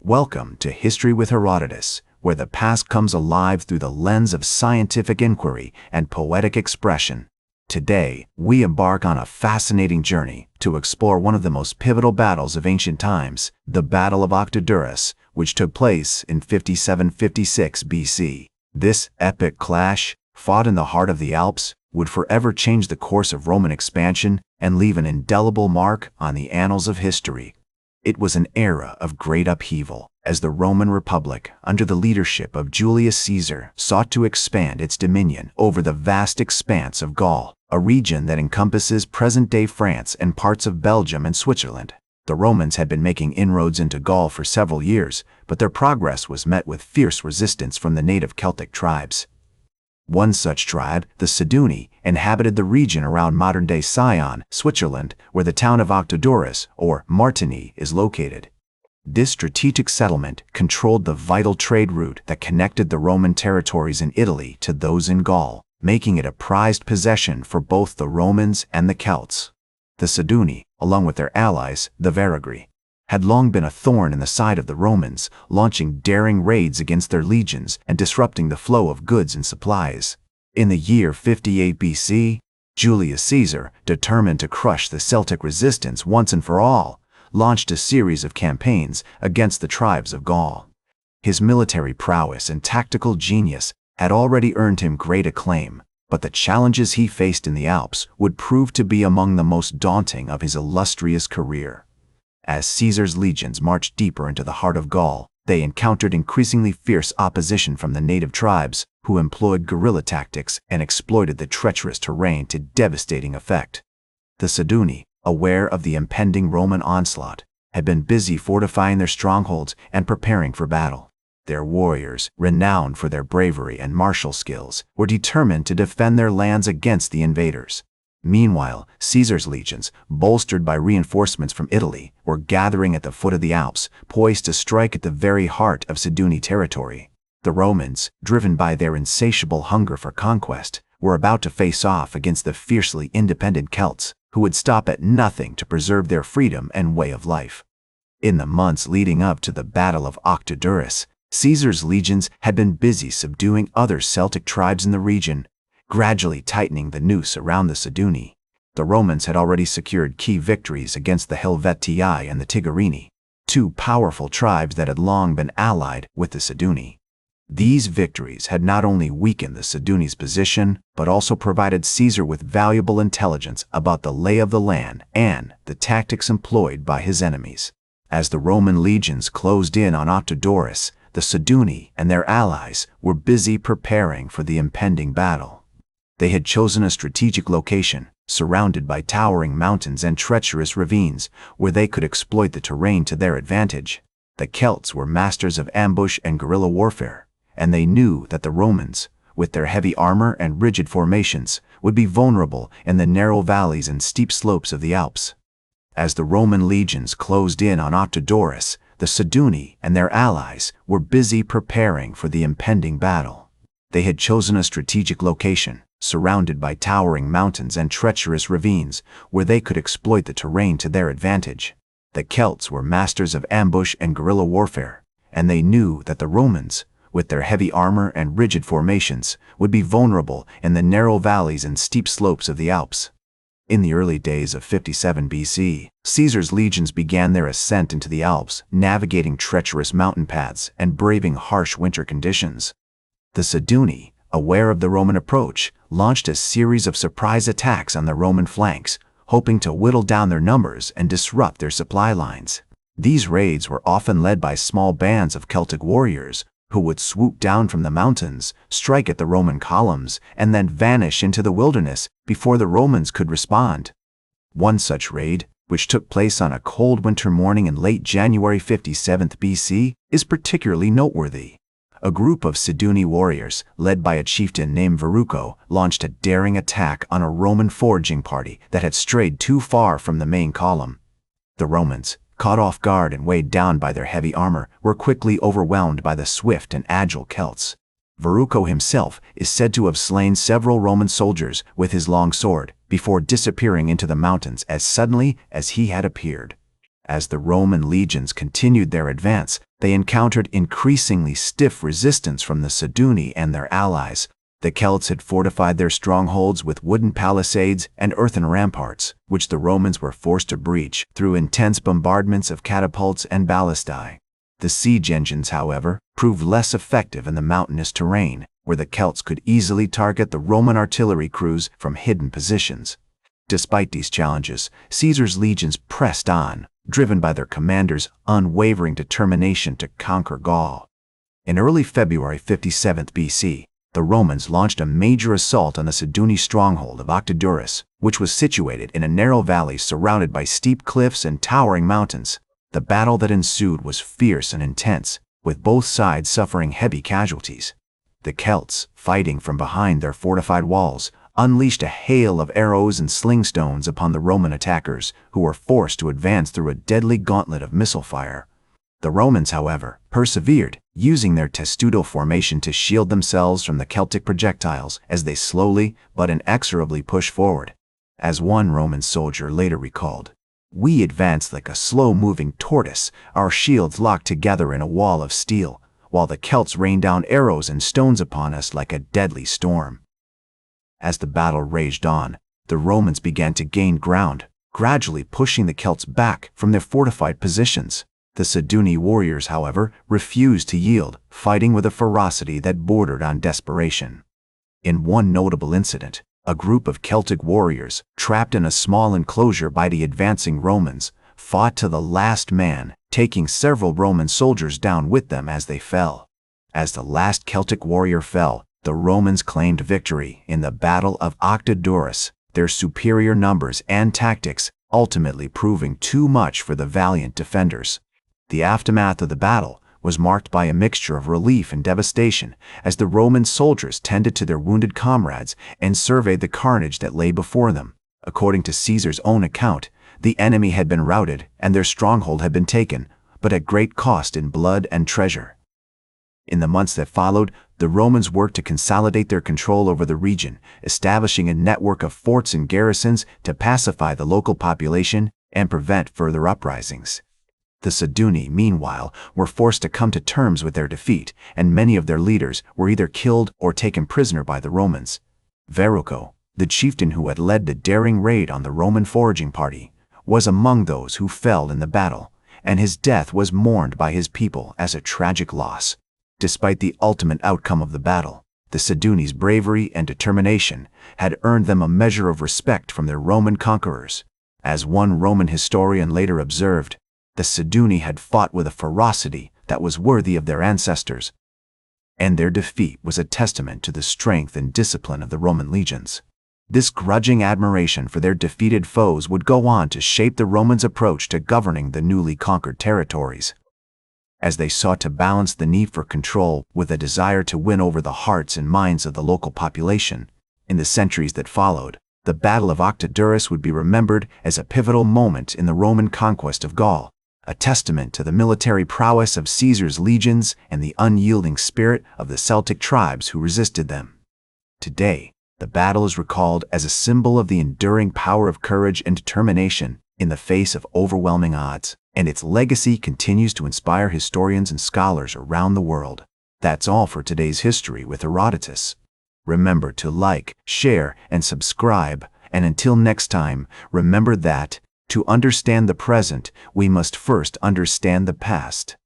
Welcome to History with Herodotus, where the past comes alive through the lens of scientific inquiry and poetic expression. Today, we embark on a fascinating journey to explore one of the most pivotal battles of ancient times, the Battle of Octodurus, which took place in 57-56 BC. This epic clash, fought in the heart of the Alps, would forever change the course of Roman expansion and leave an indelible mark on the annals of history. It was an era of great upheaval, as the Roman Republic, under the leadership of Julius Caesar, sought to expand its dominion over the vast expanse of Gaul, a region that encompasses present-day France and parts of Belgium and Switzerland. The Romans had been making inroads into Gaul for several years, but their progress was met with fierce resistance from the native Celtic tribes. One such tribe, the Seduni, inhabited the region around modern-day Sion, Switzerland, where the town of Octodurus, or Martigny, is located. This strategic settlement controlled the vital trade route that connected the Roman territories in Italy to those in Gaul, making it a prized possession for both the Romans and the Celts. The Seduni, along with their allies, the bravery, had long been a thorn in the side of the Romans, launching daring raids against their legions and disrupting the flow of goods and supplies. In the year 58 BC, Julius Caesar, determined to crush the Celtic resistance once and for all, launched a series of campaigns against the tribes of Gaul. His military prowess and tactical genius had already earned him great acclaim, but the challenges he faced in the Alps would prove to be among the most daunting of his illustrious career. As Caesar's legions marched deeper into the heart of Gaul, they encountered increasingly fierce opposition from the native tribes, who employed guerrilla tactics and exploited the treacherous terrain to devastating effect. The Seduni, aware of the impending Roman onslaught, had been busy fortifying their strongholds and preparing for battle. Their warriors, renowned for their bravery and martial skills, were determined to defend their lands against the invaders. Meanwhile, Caesar's legions, bolstered by reinforcements from Italy, were gathering at the foot of the Alps, poised to strike at the very heart of Seduni territory. The Romans, driven by their insatiable hunger for conquest, were about to face off against the fiercely independent Celts, who would stop at nothing to preserve their freedom and way of life. In the months leading up to the Battle of Octodurus, Caesar's legions had been busy subduing other Celtic tribes in the region, gradually tightening the noose around the Seduni. The Romans had already secured key victories against the Helvetii and the Tigerini, two powerful tribes that had long been allied with the Seduni. These victories had not only weakened the Seduni's position, but also provided Caesar with valuable intelligence about the lay of the land and the tactics employed by his enemies. As the Roman legions closed in on Octodurus, the Seduni and their allies were busy preparing for the impending battle. They had chosen a strategic location, surrounded by towering mountains and treacherous ravines, where they could exploit the terrain to their advantage. The Celts were masters of ambush and guerrilla warfare, and they knew that the Romans, with their heavy armor and rigid formations, would be vulnerable in the narrow valleys and steep slopes of the Alps. As the Roman legions closed in on Octodurus, the Seduni and their allies were busy preparing for the impending battle. They had chosen a strategic location, surrounded by towering mountains and treacherous ravines, where they could exploit the terrain to their advantage. The Celts were masters of ambush and guerrilla warfare, and they knew that the Romans, with their heavy armor and rigid formations, would be vulnerable in the narrow valleys and steep slopes of the Alps. In the early days of 57 BC, Caesar's legions began their ascent into the Alps, navigating treacherous mountain paths and braving harsh winter conditions. The Seduni, aware of the Roman approach, launched a series of surprise attacks on the Roman flanks, hoping to whittle down their numbers and disrupt their supply lines. These raids were often led by small bands of Celtic warriors, who would swoop down from the mountains, strike at the Roman columns, and then vanish into the wilderness before the Romans could respond. One such raid, which took place on a cold winter morning in late January 57 BC, is particularly noteworthy. A group of Seduni warriors, led by a chieftain named Veruco, launched a daring attack on a Roman foraging party that had strayed too far from the main column. The Romans, caught off guard and weighed down by their heavy armor, were quickly overwhelmed by the swift and agile Celts. Veruco himself is said to have slain several Roman soldiers with his long sword before disappearing into the mountains as suddenly as he had appeared. As the Roman legions continued their advance, they encountered increasingly stiff resistance from the Seduni and their allies. The Celts had fortified their strongholds with wooden palisades and earthen ramparts, which the Romans were forced to breach through intense bombardments of catapults and ballistae. The siege engines, however, proved less effective in the mountainous terrain, where the Celts could easily target the Roman artillery crews from hidden positions. Despite these challenges, Caesar's legions pressed on, driven by their commander's unwavering determination to conquer Gaul. In early February 57 BC, the Romans launched a major assault on the Seduni stronghold of Octodurus, which was situated in a narrow valley surrounded by steep cliffs and towering mountains. The battle that ensued was fierce and intense, with both sides suffering heavy casualties. The Celts, fighting from behind their fortified walls, unleashed a hail of arrows and sling stones upon the Roman attackers, who were forced to advance through a deadly gauntlet of missile fire. The Romans, however, persevered, using their testudo formation to shield themselves from the Celtic projectiles as they slowly but inexorably pushed forward. As one Roman soldier later recalled, "We advanced like a slow-moving tortoise, our shields locked together in a wall of steel, while the Celts rained down arrows and stones upon us like a deadly storm." As the battle raged on, the Romans began to gain ground, gradually pushing the Celts back from their fortified positions. The Seduni warriors, however, refused to yield, fighting with a ferocity that bordered on desperation. In one notable incident, a group of Celtic warriors, trapped in a small enclosure by the advancing Romans, fought to the last man, taking several Roman soldiers down with them as they fell. As the last Celtic warrior fell, the Romans claimed victory in the Battle of Octodurus, their superior numbers and tactics ultimately proving too much for the valiant defenders. The aftermath of the battle was marked by a mixture of relief and devastation as the Roman soldiers tended to their wounded comrades and surveyed the carnage that lay before them. According to Caesar's own account, the enemy had been routed and their stronghold had been taken, but at great cost in blood and treasure. In the months that followed, the Romans worked to consolidate their control over the region, establishing a network of forts and garrisons to pacify the local population and prevent further uprisings. The Seduni, meanwhile, were forced to come to terms with their defeat, and many of their leaders were either killed or taken prisoner by the Romans. Verruco, the chieftain who had led the daring raid on the Roman foraging party, was among those who fell in the battle, and his death was mourned by his people as a tragic loss. Despite the ultimate outcome of the battle, the Seduni's bravery and determination had earned them a measure of respect from their Roman conquerors. As one Roman historian later observed, the Seduni had fought with a ferocity that was worthy of their ancestors, and their defeat was a testament to the strength and discipline of the Roman legions. This grudging admiration for their defeated foes would go on to shape the Romans' approach to governing the newly conquered territories. As they sought to balance the need for control with a desire to win over the hearts and minds of the local population, in the centuries that followed, the Battle of Octodurus would be remembered as a pivotal moment in the Roman conquest of Gaul, a testament to the military prowess of Caesar's legions and the unyielding spirit of the Celtic tribes who resisted them. Today, the battle is recalled as a symbol of the enduring power of courage and determination in the face of overwhelming odds, and its legacy continues to inspire historians and scholars around the world. That's all for today's History with Herodotus. Remember to like, share, and subscribe, and until next time, remember that to understand the present, we must first understand the past.